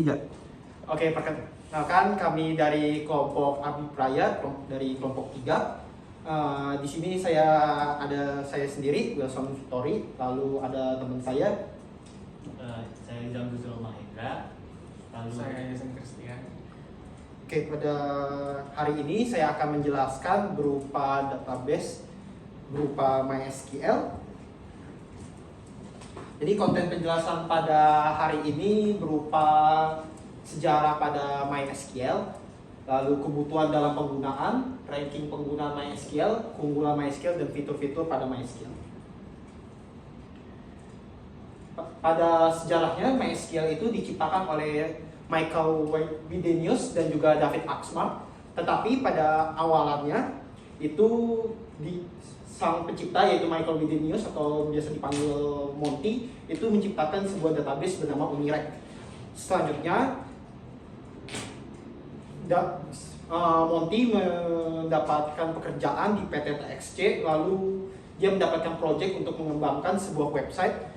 Iya. Oke, perkenalkan kami dari kelompok Abipraya dari kelompok 3. Di sini saya sendiri, Wilson Victory, lalu ada teman saya. Saya Jamzul Mahendra, lalu Saya Yasin Christian. Oke, pada hari ini saya akan menjelaskan berupa database berupa MySQL. Jadi konten penjelasan pada hari ini berupa sejarah pada MySQL, lalu kebutuhan dalam penggunaan, ranking penggunaan MySQL, keunggulan MySQL, dan fitur-fitur pada MySQL. Pada sejarahnya, MySQL itu diciptakan oleh Michael Widenius dan juga David Axelrod, tetapi pada awalannya itu sang pencipta yaitu Michael Widenius atau biasa dipanggil Monty itu menciptakan sebuah database bernama Unirect. Selanjutnya Monty mendapatkan pekerjaan di PT TXC, lalu dia mendapatkan proyek untuk mengembangkan sebuah website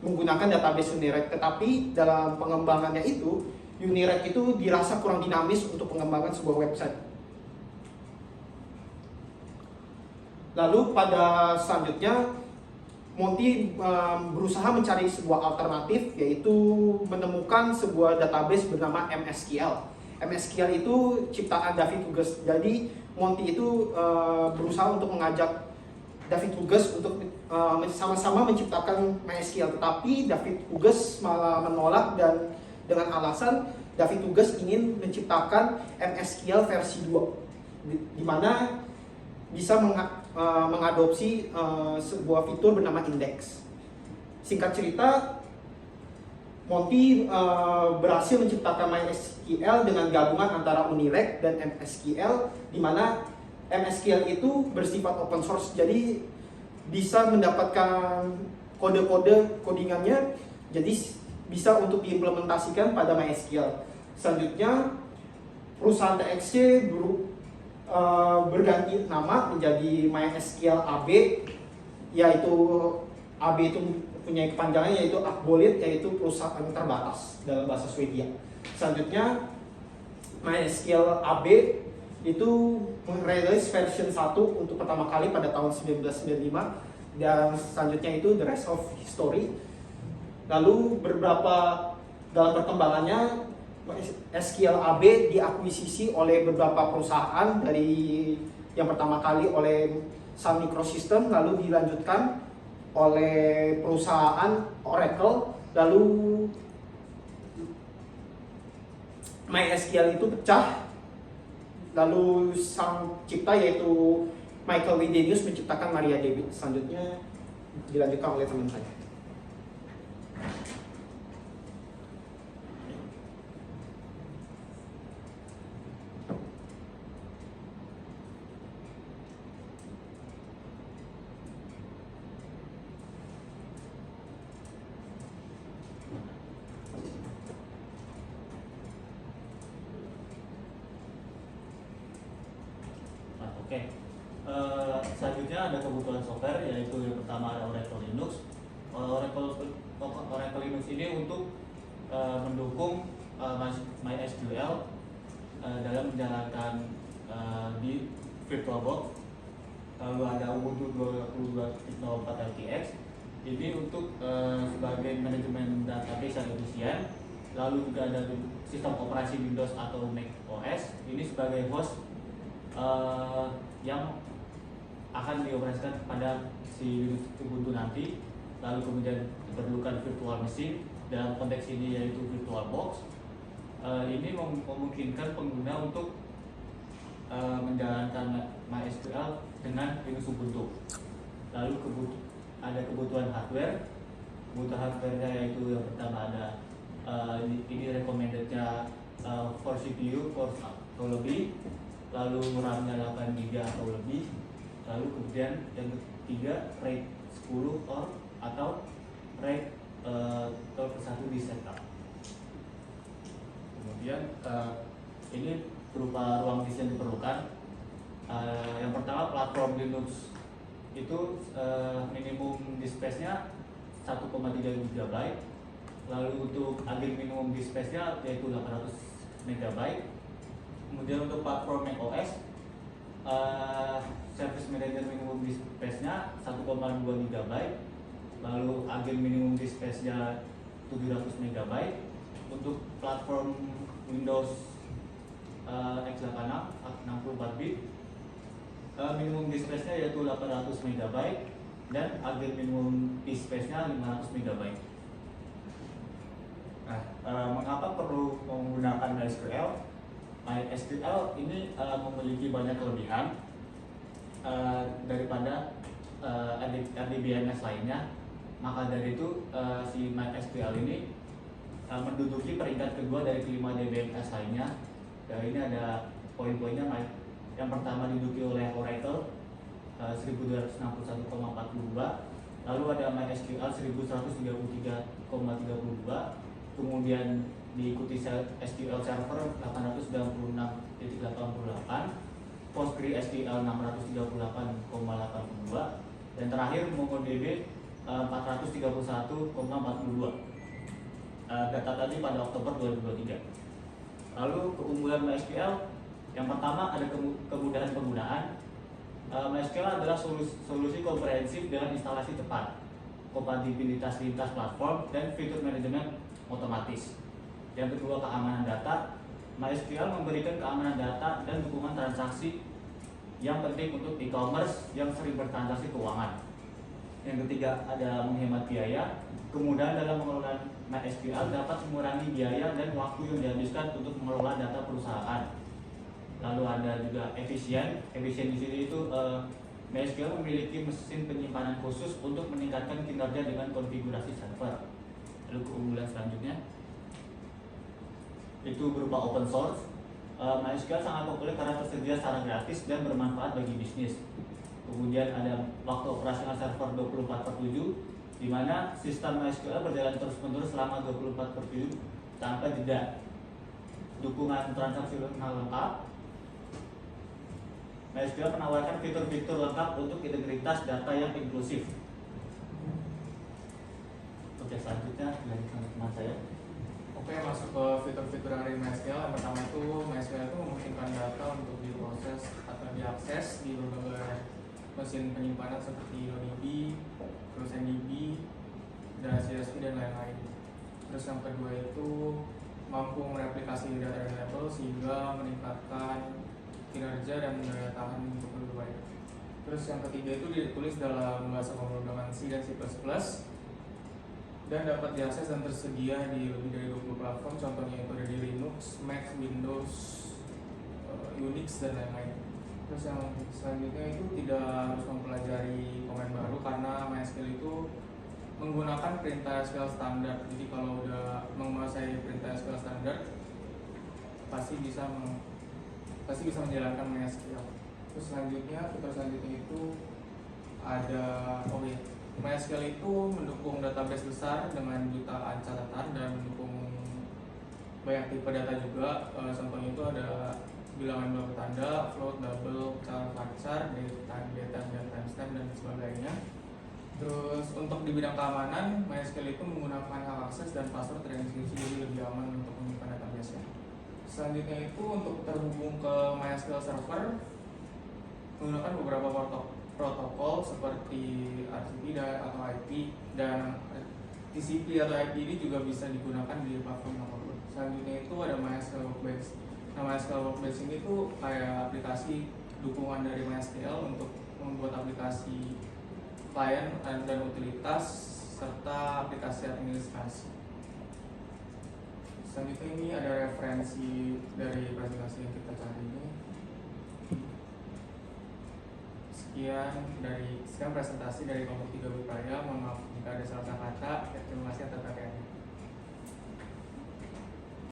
menggunakan database Unirect. Tetapi dalam pengembangannya itu Unirect itu dirasa kurang dinamis untuk pengembangan sebuah website. Lalu pada selanjutnya Monty berusaha mencari sebuah alternatif, yaitu menemukan sebuah database bernama MSQL. MSQL itu ciptaan David Hughes. Jadi Monty itu berusaha untuk mengajak David Hughes untuk sama-sama menciptakan MySQL, tetapi David Hughes malah menolak dan dengan alasan David Hughes ingin menciptakan MSQL versi 2, di mana bisa mengadopsi sebuah fitur bernama index. Singkat cerita, Monty berhasil menciptakan MySQL dengan gabungan antara Unirect dan MSQL, di mana MSQL itu bersifat open source, jadi bisa mendapatkan kode-kode codingannya, jadi bisa untuk diimplementasikan pada MySQL. Selanjutnya, perusahaan TXC berganti nama menjadi MySQL AB, yaitu AB itu punya kepanjangan yaitu Akbolit, yaitu perusahaan terbatas dalam bahasa Swedia. Selanjutnya MySQL AB itu merilis version 1 untuk pertama kali pada tahun 1995, dan selanjutnya itu the rest of history. Lalu dalam perkembangannya SQL AB diakuisisi oleh beberapa perusahaan, dari yang pertama kali oleh Sun Microsystems, lalu dilanjutkan oleh perusahaan Oracle, lalu MySQL itu pecah, lalu sang cipta yaitu Michael Widenius menciptakan MariaDB. Selanjutnya dilanjutkan oleh teman saya. Oke. Selanjutnya ada kebutuhan software, yaitu yang pertama ada Oracle Linux. Oracle Linux ini untuk mendukung MySQL dalam menjalankan di VirtualBox. Lalu ada Ubuntu 22.04 LTX. Ini untuk sebagai manajemen database yang efisien. Lalu juga ada sistem operasi Windows atau Mac OS. Ini sebagai host yang akan dioperasikan pada si Ubuntu nanti. Lalu kemudian diperlukan virtual machine, dalam konteks ini yaitu VirtualBox. Ini memungkinkan pengguna untuk menjalankan MySQL dengan Linux Ubuntu. Lalu ada kebutuhan hardware. Kebutuhan hardware yaitu yang pertama ada ini recommendednya 4 CPU atau lebih, lalu RAM-nya 8 GB atau lebih, lalu kemudian yang ketiga RAID 10 atau RAID 12/1 di setup. Kemudian ini berupa ruang disk yang diperlukan. Yang pertama, platform Linux itu minimum disk space-nya 1,3 GB. Lalu untuk agent minimum disk space-nya yaitu 800 MB. Kemudian untuk platform macOS, Service Manager minimum disk space-nya 1,2 GB. Lalu agent minimum disk space-nya 700 MB. Untuk platform Windows x86 64 bit, minimum disk space-nya yaitu 800 MB dan agent minimum disk space-nya 500 MB. Nah, mengapa perlu menggunakan MySQL? MySQL ini memiliki banyak kelebihan daripada RDBMS lainnya. Maka dari itu si MySQL ini menduduki peringkat kedua dari kelima DBMS lainnya. Ini ada poin-poinnya. Yang pertama diduduki oleh Oracle 1261,42, lalu ada MySQL 1133,32, kemudian diikuti SQL Server 896,88, PostgreSQL 638,82, dan terakhir MongoDB 431,42. Data tadi pada Oktober 2023. Lalu keunggulan MySQL, yang pertama ada kemudahan penggunaan. MySQL adalah solusi komprehensif dengan instalasi cepat, kompatibilitas lintas platform, dan fitur manajemen otomatis. Yang kedua, keamanan data. MySQL memberikan keamanan data dan dukungan transaksi yang penting untuk e-commerce yang sering bertransaksi keuangan. Yang ketiga, ada menghemat biaya. Kemudahan dalam mengelola MySQL dapat mengurangi biaya dan waktu yang dihabiskan untuk mengelola data perusahaan. Lalu ada juga efisien. Efisien di sini itu MySQL memiliki mesin penyimpanan khusus untuk meningkatkan kinerja dengan konfigurasi server. Lalu keunggulan selanjutnya itu berupa open source. MySQL sangat populer karena tersedia secara gratis dan bermanfaat bagi bisnis. Kemudian ada waktu operasional server 24/7, di mana sistem MySQL berjalan terus-menerus selama 24/7 tanpa jeda. Dukungan transaksi lengkap. MySQL menawarkan fitur-fitur lengkap untuk integritas data yang inklusif. Oke, selanjutnya dilanjutkan teman saya. Oke, masuk ke fitur-fitur dari MySQL. Yang pertama itu MySQL itu memungkinkan data untuk diproses atau diakses di berbagai mesin penyimpanan seperti DynamoDB, terus NDB, dan CSV dan lain-lain. Terus yang kedua itu mampu mereplikasi data reliable sehingga meningkatkan kinerja dan daya tahan untuk lebih baik. Terus yang ketiga itu ditulis dalam bahasa pemrograman C dan C++, dan dapat diakses dan tersedia di lebih dari 20 platform. Contohnya itu ada di Linux, Mac, Windows, Unix, dan lain-lain. Terus yang selanjutnya itu tidak harus mempelajari komen baru karena MySQL itu menggunakan perintah SQL standar. Jadi kalau udah menguasai perintah SQL standar pasti bisa menjalankan MySQL. Terus selanjutnya, fitur selanjutnya itu ada MySQL itu mendukung database besar dengan jutaan catatan dan mendukung banyak tipe data juga. Contohnya itu ada bilangan blok tanda, float, double, char, varchar, data, timestamp, dan sebagainya. Terus untuk di bidang keamanan, MySQL itu menggunakan hak akses dan password terenkripsi jadi lebih aman untuk menyimpan database-nya. Selanjutnya itu untuk terhubung ke MySQL server menggunakan beberapa protokol seperti RTP atau IP, dan TCP atau IP ini juga bisa digunakan di platform apapun. Selanjutnya itu ada MySQL Workbench. Nah, MySQL Workbench ini tuh kayak aplikasi dukungan dari MySQL untuk membuat aplikasi klien dan utilitas serta aplikasi administrasi. Selanjutnya ini ada referensi dari presentasi yang kita cari ini. Sekian presentasi dari kelompok 3 Berkarya. Mohon maaf jika ada salah kata. Terima kasih atas perhatiannya.